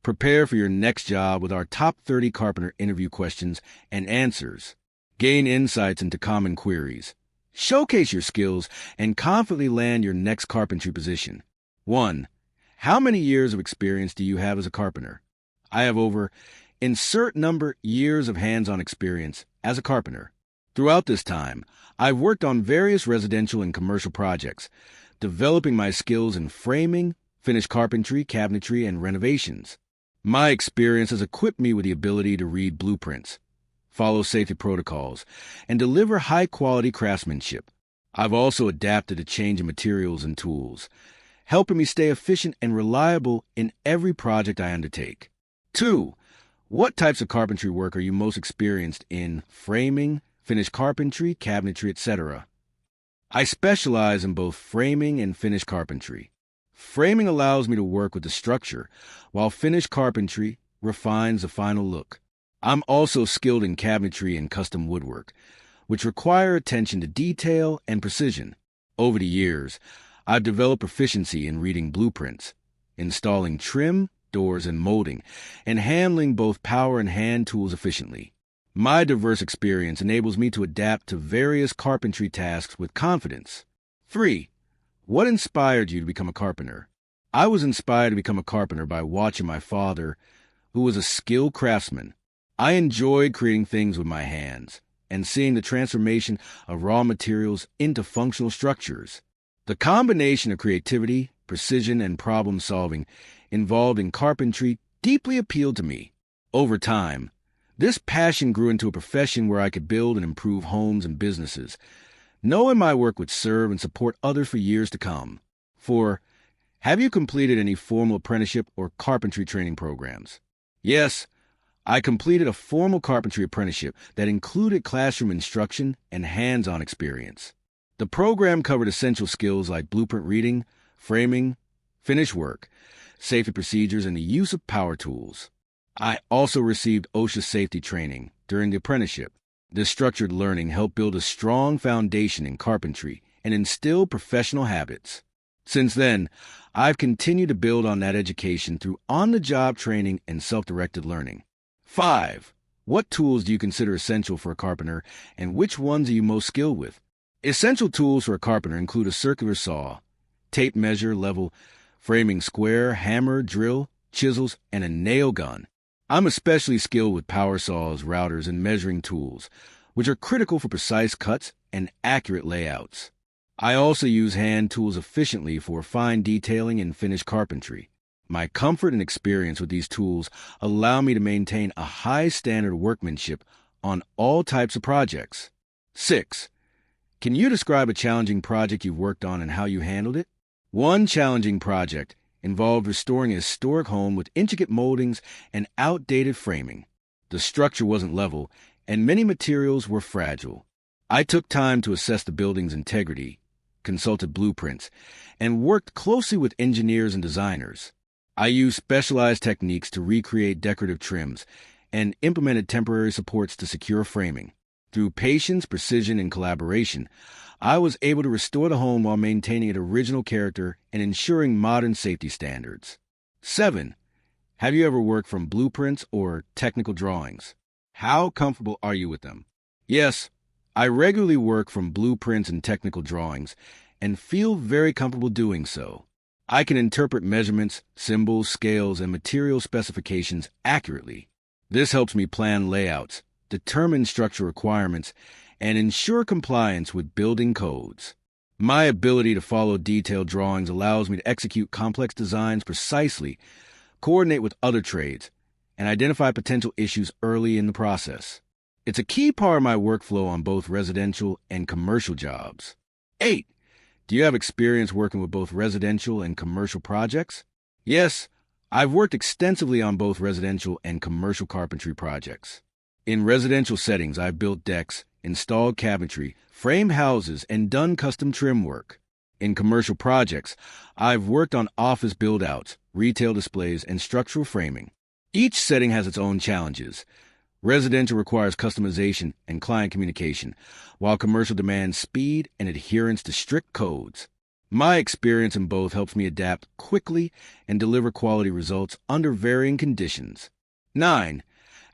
Prepare for your next job with our top 30 carpenter interview questions and answers. Gain insights into common queries. Showcase your skills and confidently land your next carpentry position. 1. How many years of experience do you have as a carpenter? I have over insert number years of hands-on experience as a carpenter. Throughout this time, I've worked on various residential and commercial projects, developing my skills in framing, finished carpentry, cabinetry, and renovations. My experience has equipped me with the ability to read blueprints, follow safety protocols, and deliver high-quality craftsmanship. I've also adapted to changing materials and tools, helping me stay efficient and reliable in every project I undertake. 2. What types of carpentry work are you most experienced in? Framing, finished carpentry, cabinetry, etc. I specialize in both framing and finished carpentry. Framing allows me to work with the structure, while finished carpentry refines the final look. I'm also skilled in cabinetry and custom woodwork, which require attention to detail and precision. Over the years, I've developed proficiency in reading blueprints, installing trim, doors, and molding, and handling both power and hand tools efficiently. My diverse experience enables me to adapt to various carpentry tasks with confidence. 3. What inspired you to become a carpenter? I was inspired to become a carpenter by watching my father, who was a skilled craftsman. I enjoyed creating things with my hands and seeing the transformation of raw materials into functional structures. The combination of creativity, precision, and problem-solving involved in carpentry deeply appealed to me. Over time, this passion grew into a profession where I could build and improve homes and businesses, knowing my work would serve and support others for years to come. 4. Have you completed any formal apprenticeship or carpentry training programs? Yes, I completed a formal carpentry apprenticeship that included classroom instruction and hands-on experience. The program covered essential skills like blueprint reading, framing, finish work, safety procedures, and the use of power tools. I also received OSHA safety training during the apprenticeship. This structured learning helped build a strong foundation in carpentry and instill professional habits. Since then, I've continued to build on that education through on-the-job training and self-directed learning. 5. What tools do you consider essential for a carpenter, and which ones are you most skilled with? Essential tools for a carpenter include a circular saw, tape measure, level, framing square, hammer, drill, chisels, and a nail gun. I'm especially skilled with power saws, routers, and measuring tools, which are critical for precise cuts and accurate layouts. I also use hand tools efficiently for fine detailing and finished carpentry. My comfort and experience with these tools allow me to maintain a high standard of workmanship on all types of projects. 6. Can you describe a challenging project you've worked on and how you handled it? One challenging project involved restoring a historic home with intricate moldings and outdated framing. The structure wasn't level, and many materials were fragile. I took time to assess the building's integrity, consulted blueprints, and worked closely with engineers and designers. I used specialized techniques to recreate decorative trims and implemented temporary supports to secure framing. Through patience, precision, and collaboration, I was able to restore the home while maintaining its original character and ensuring modern safety standards. 7. Have you ever worked from blueprints or technical drawings? How comfortable are you with them? Yes, I regularly work from blueprints and technical drawings and feel very comfortable doing so. I can interpret measurements, symbols, scales, and material specifications accurately. This helps me plan layouts, determine structural requirements, and ensure compliance with building codes. My ability to follow detailed drawings allows me to execute complex designs precisely, coordinate with other trades, and identify potential issues early in the process. It's a key part of my workflow on both residential and commercial jobs. 8. Do you have experience working with both residential and commercial projects? Yes, I've worked extensively on both residential and commercial carpentry projects. In residential settings, I've built decks, installed cabinetry, framed houses, and done custom trim work. In commercial projects, I've worked on office build-outs, retail displays, and structural framing. Each setting has its own challenges. Residential requires customization and client communication, while commercial demands speed and adherence to strict codes. My experience in both helps me adapt quickly and deliver quality results under varying conditions. 9.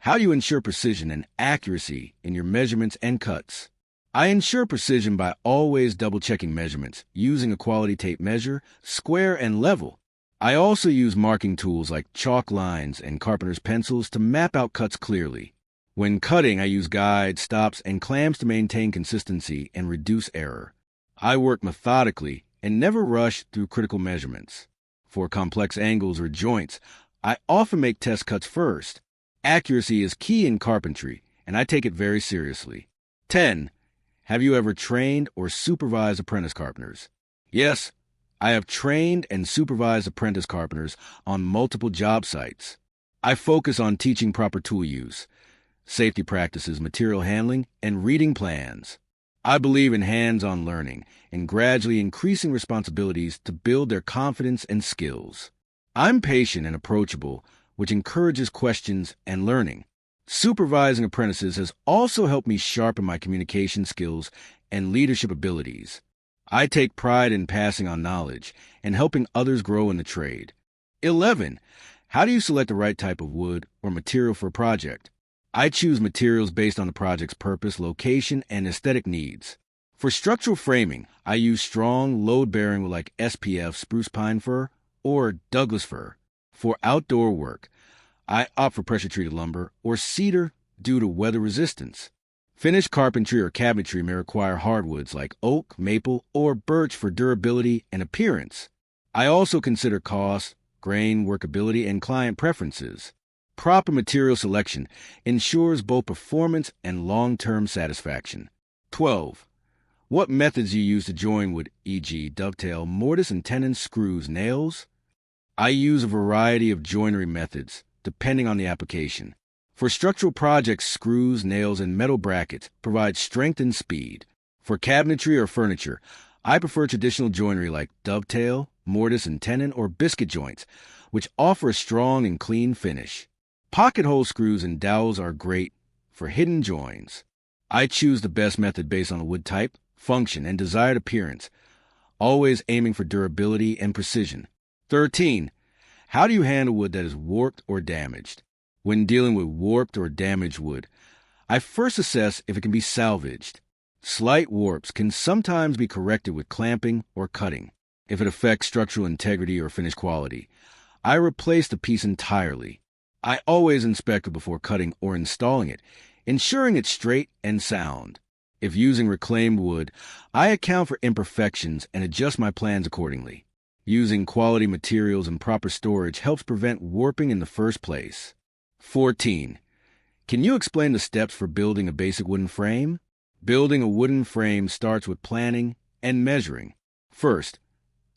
How do you ensure precision and accuracy in your measurements and cuts? I ensure precision by always double-checking measurements, using a quality tape measure, square and level. I also use marking tools like chalk lines and Carpenter's pencils to map out cuts clearly. When cutting, I use guides, stops, and clamps to maintain consistency and reduce error. I work methodically and never rush through critical measurements. For complex angles or joints, I often make test cuts first. Accuracy is key in carpentry, and I take it very seriously. 10. Have you ever trained or supervised apprentice carpenters? Yes, I have trained and supervised apprentice carpenters on multiple job sites. I focus on teaching proper tool use, safety practices, material handling, and reading plans. I believe in hands-on learning and gradually increasing responsibilities to build their confidence and skills. I'm patient and approachable, which encourages questions and learning. Supervising apprentices has also helped me sharpen my communication skills and leadership abilities. I take pride in passing on knowledge and helping others grow in the trade. 11. How do you select the right type of wood or material for a project? I choose materials based on the project's purpose, location, and aesthetic needs. For structural framing, I use strong, load-bearing wood like SPF, spruce pine fir, or Douglas fir. For outdoor work, I opt for pressure-treated lumber or cedar due to weather resistance. Finished carpentry or cabinetry may require hardwoods like oak, maple, or birch for durability and appearance. I also consider cost, grain, workability, and client preferences. Proper material selection ensures both performance and long-term satisfaction. 12. What methods do you use to join wood, e.g. dovetail, mortise and tenon, screws, nails? I use a variety of joinery methods, depending on the application. For structural projects, screws, nails, and metal brackets provide strength and speed. For cabinetry or furniture, I prefer traditional joinery like dovetail, mortise and tenon, or biscuit joints, which offer a strong and clean finish. Pocket hole screws and dowels are great for hidden joins. I choose the best method based on the wood type, function, and desired appearance, always aiming for durability and precision. 13. How do you handle wood that is warped or damaged? When dealing with warped or damaged wood, I first assess if it can be salvaged. Slight warps can sometimes be corrected with clamping or cutting. If it affects structural integrity or finish quality, I replace the piece entirely. I always inspect it before cutting or installing it, ensuring it's straight and sound. If using reclaimed wood, I account for imperfections and adjust my plans accordingly. Using quality materials and proper storage helps prevent warping in the first place. 14. Can you explain the steps for building a basic wooden frame? Building a wooden frame starts with planning and measuring. First,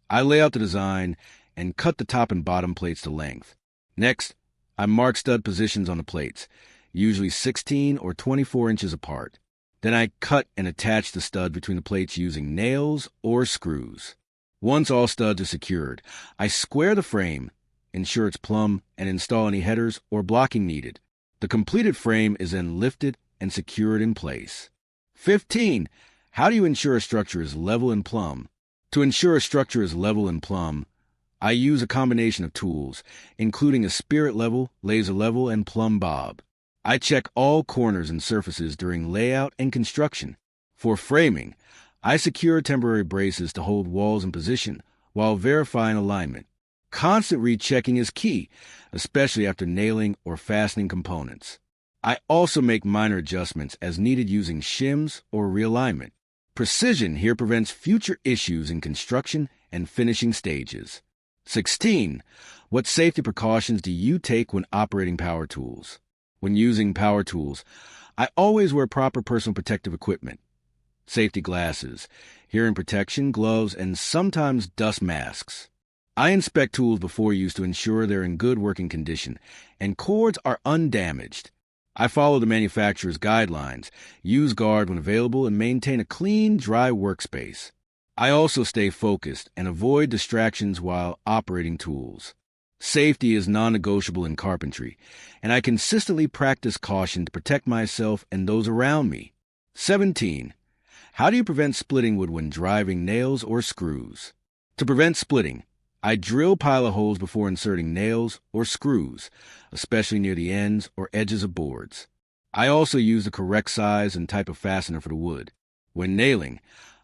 I lay out the design and cut the top and bottom plates to length. Next, I mark stud positions on the plates, usually 16 or 24 inches apart. Then I cut and attach the stud between the plates using nails or screws. Once all studs are secured, I square the frame, ensure it's plumb, and install any headers or blocking needed. The completed frame is then lifted and secured in place. 15. How do you ensure a structure is level and plumb? To ensure a structure is level and plumb, I use a combination of tools, including a spirit level, laser level, and plumb bob. I check all corners and surfaces during layout and construction. For framing, I secure temporary braces to hold walls in position while verifying alignment. Constant rechecking is key, especially after nailing or fastening components. I also make minor adjustments as needed using shims or realignment. Precision here prevents future issues in construction and finishing stages. 16. What safety precautions do you take when operating power tools? When using power tools, I always wear proper personal protective equipment. Safety glasses, hearing protection, gloves, and sometimes dust masks. I inspect tools before use to ensure they're in good working condition and cords are undamaged. I follow the manufacturer's guidelines, use guard when available, and maintain a clean, dry workspace. I also stay focused and avoid distractions while operating tools. Safety is non-negotiable in carpentry, and I consistently practice caution to protect myself and those around me. 17. How do you prevent splitting wood when driving nails or screws? To prevent splitting, I drill pilot holes before inserting nails or screws, especially near the ends or edges of boards. I also use the correct size and type of fastener for the wood. When nailing,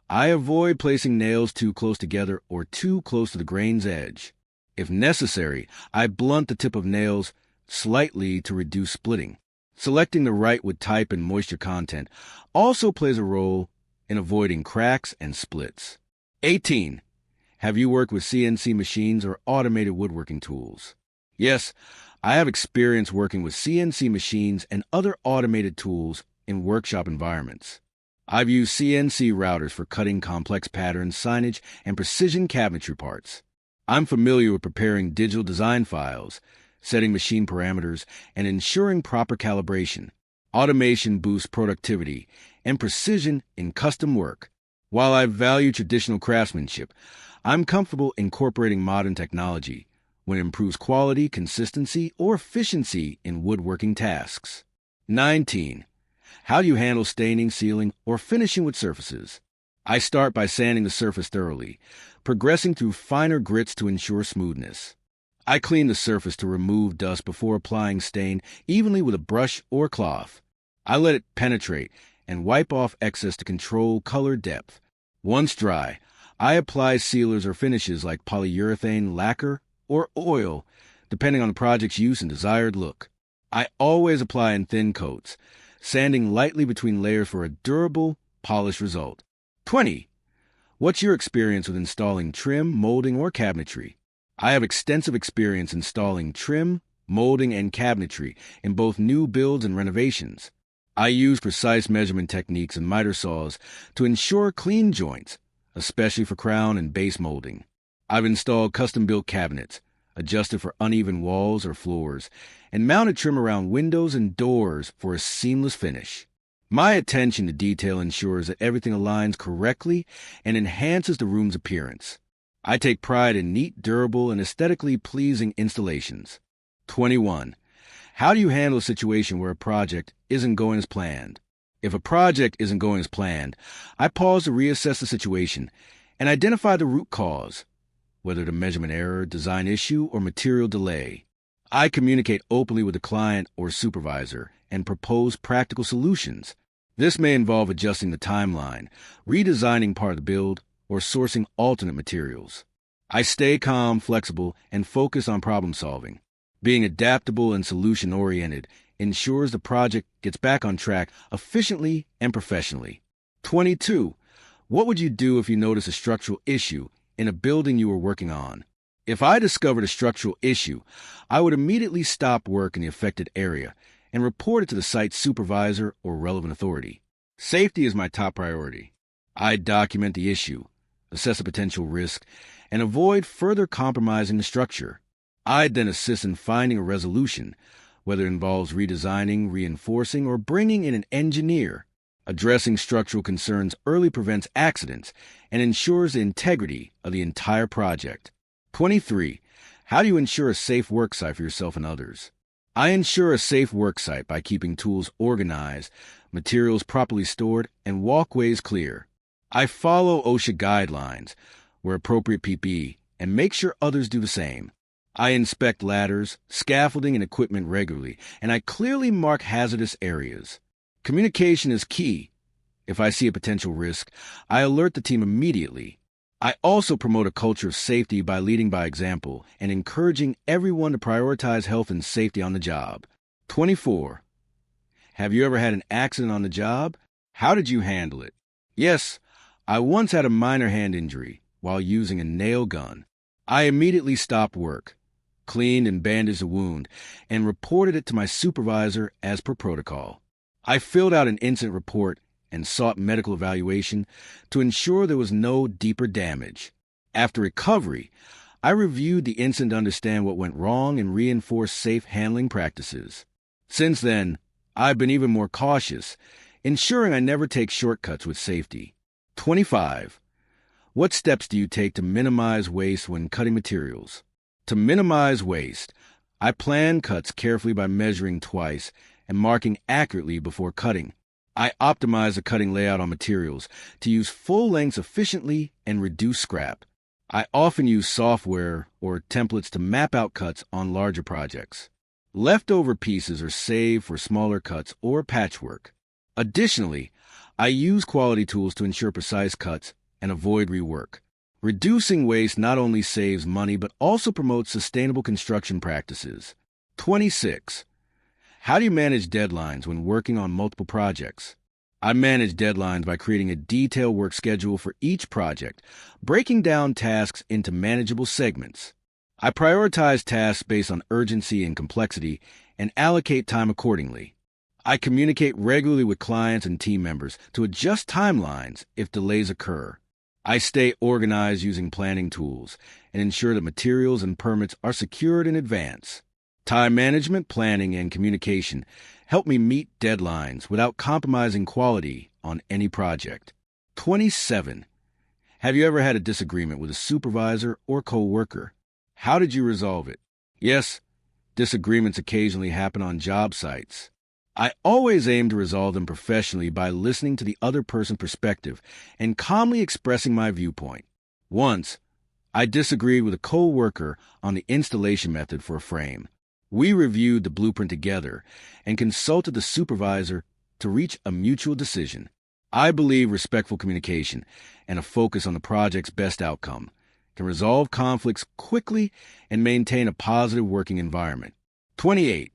I avoid placing nails too close together or too close to the grain's edge. If necessary, I blunt the tip of nails slightly to reduce splitting. Selecting the right wood type and moisture content also plays a role in avoiding cracks and splits. 18. Have you worked with CNC machines or automated woodworking tools? Yes, I have experience working with CNC machines and other automated tools in workshop environments. I've used CNC routers for cutting complex patterns, signage, and precision cabinetry parts. I'm familiar with preparing digital design files, setting machine parameters, and ensuring proper calibration. Automation boosts productivity and precision in custom work. While I value traditional craftsmanship, I'm comfortable incorporating modern technology when it improves quality, consistency, or efficiency in woodworking tasks. 19. How do you handle staining, sealing, or finishing with surfaces? I start by sanding the surface thoroughly, progressing through finer grits to ensure smoothness. I clean the surface to remove dust before applying stain evenly with a brush or cloth. I let it penetrate and wipe off excess to control color depth. Once dry, I apply sealers or finishes like polyurethane, lacquer, or oil, depending on the project's use and desired look. I always apply in thin coats, sanding lightly between layers for a durable, polished result. 20. What's your experience with installing trim, molding, or cabinetry? I have extensive experience installing trim, molding, and cabinetry in both new builds and renovations. I use precise measurement techniques and miter saws to ensure clean joints, especially for crown and base molding. I've installed custom-built cabinets, adjusted for uneven walls or floors, and mounted trim around windows and doors for a seamless finish. My attention to detail ensures that everything aligns correctly and enhances the room's appearance. I take pride in neat, durable, and aesthetically pleasing installations. 21. How do you handle a situation where a project isn't going as planned? If a project isn't going as planned, I pause to reassess the situation and identify the root cause, whether the measurement error, design issue, or material delay. I communicate openly with the client or supervisor and propose practical solutions. This may involve adjusting the timeline, redesigning part of the build, or sourcing alternate materials. I stay calm, flexible, and focus on problem solving. Being adaptable and solution-oriented ensures the project gets back on track efficiently and professionally. 22. What would you do if you notice a structural issue in a building you were working on? If I discovered a structural issue, I would immediately stop work in the affected area and report it to the site supervisor or relevant authority. Safety is my top priority. I document the issue, assess a potential risk, and avoid further compromising the structure. I then assist in finding a resolution, whether it involves redesigning, reinforcing, or bringing in an engineer. Addressing structural concerns early prevents accidents and ensures the integrity of the entire project. 23. How do you ensure a safe work site for yourself and others? I ensure a safe work site by keeping tools organized, materials properly stored, and walkways clear. I follow OSHA guidelines, wear appropriate PPE, and make sure others do the same. I inspect ladders, scaffolding, and equipment regularly, and I clearly mark hazardous areas. Communication is key. If I see a potential risk, I alert the team immediately. I also promote a culture of safety by leading by example and encouraging everyone to prioritize health and safety on the job. 24. Have you ever had an accident on the job? How did you handle it? Yes, I once had a minor hand injury while using a nail gun. I immediately stopped work, cleaned and bandaged the wound, and reported it to my supervisor as per protocol. I filled out an incident report and sought medical evaluation to ensure there was no deeper damage. After recovery, I reviewed the incident to understand what went wrong and reinforced safe handling practices. Since then, I've been even more cautious, ensuring I never take shortcuts with safety. 25. What steps do you take to minimize waste when cutting materials? To minimize waste, I plan cuts carefully by measuring twice and marking accurately before cutting. I optimize the cutting layout on materials to use full lengths efficiently and reduce scrap. I often use software or templates to map out cuts on larger projects. Leftover pieces are saved for smaller cuts or patchwork. Additionally, I use quality tools to ensure precise cuts and avoid rework. Reducing waste not only saves money but also promotes sustainable construction practices. 26. How do you manage deadlines when working on multiple projects? I manage deadlines by creating a detailed work schedule for each project, breaking down tasks into manageable segments. I prioritize tasks based on urgency and complexity and allocate time accordingly. I communicate regularly with clients and team members to adjust timelines if delays occur. I stay organized using planning tools and ensure that materials and permits are secured in advance. Time management, planning, and communication help me meet deadlines without compromising quality on any project. 27. Have you ever had a disagreement with a supervisor or coworker? How did you resolve it? Yes, disagreements occasionally happen on job sites. I always aim to resolve them professionally by listening to the other person's perspective and calmly expressing my viewpoint. Once, I disagreed with a coworker on the installation method for a frame. We reviewed the blueprint together and consulted the supervisor to reach a mutual decision. I believe respectful communication and a focus on the project's best outcome can resolve conflicts quickly and maintain a positive working environment. 28.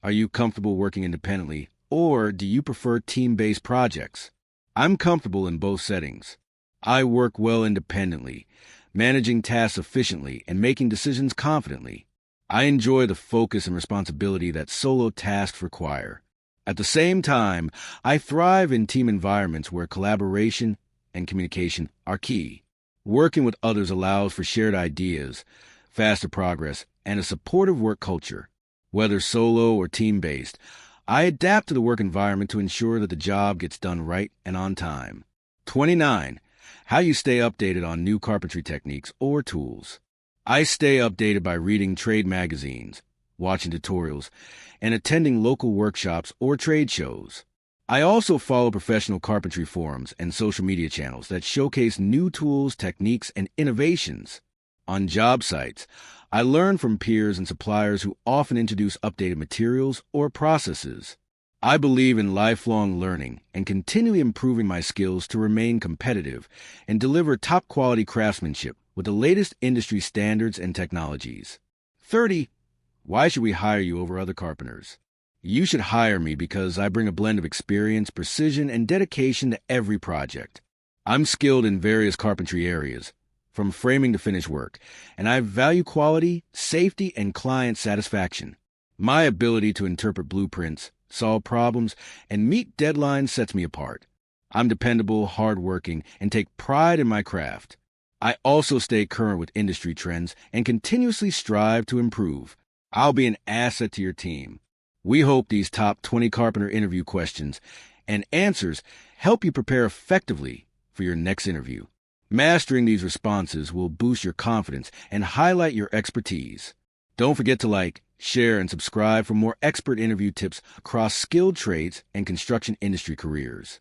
Are you comfortable working independently, or do you prefer team-based projects? I'm comfortable in both settings. I work well independently, managing tasks efficiently and making decisions confidently. I enjoy the focus and responsibility that solo tasks require. At the same time, I thrive in team environments where collaboration and communication are key. Working with others allows for shared ideas, faster progress, and a supportive work culture. Whether solo or team-based, I adapt to the work environment to ensure that the job gets done right and on time. 29. How you stay updated on new carpentry techniques or tools. I stay updated by reading trade magazines, watching tutorials, and attending local workshops or trade shows. I also follow professional carpentry forums and social media channels that showcase new tools, techniques, and innovations. On job sites, I learn from peers and suppliers who often introduce updated materials or processes. I believe in lifelong learning and continually improving my skills to remain competitive and deliver top-quality craftsmanship with the latest industry standards and technologies. 30. Why should we hire you over other carpenters? You should hire me because I bring a blend of experience, precision, and dedication to every project. I'm skilled in various carpentry areas, from framing to finish work, and I value quality, safety, and client satisfaction. My ability to interpret blueprints, solve problems, and meet deadlines sets me apart. I'm dependable, hardworking, and take pride in my craft. I also stay current with industry trends and continuously strive to improve. I'll be an asset to your team. We hope these top 20 carpenter interview questions and answers help you prepare effectively for your next interview. Mastering these responses will boost your confidence and highlight your expertise. Don't forget to like, share, and subscribe for more expert interview tips across skilled trades and construction industry careers.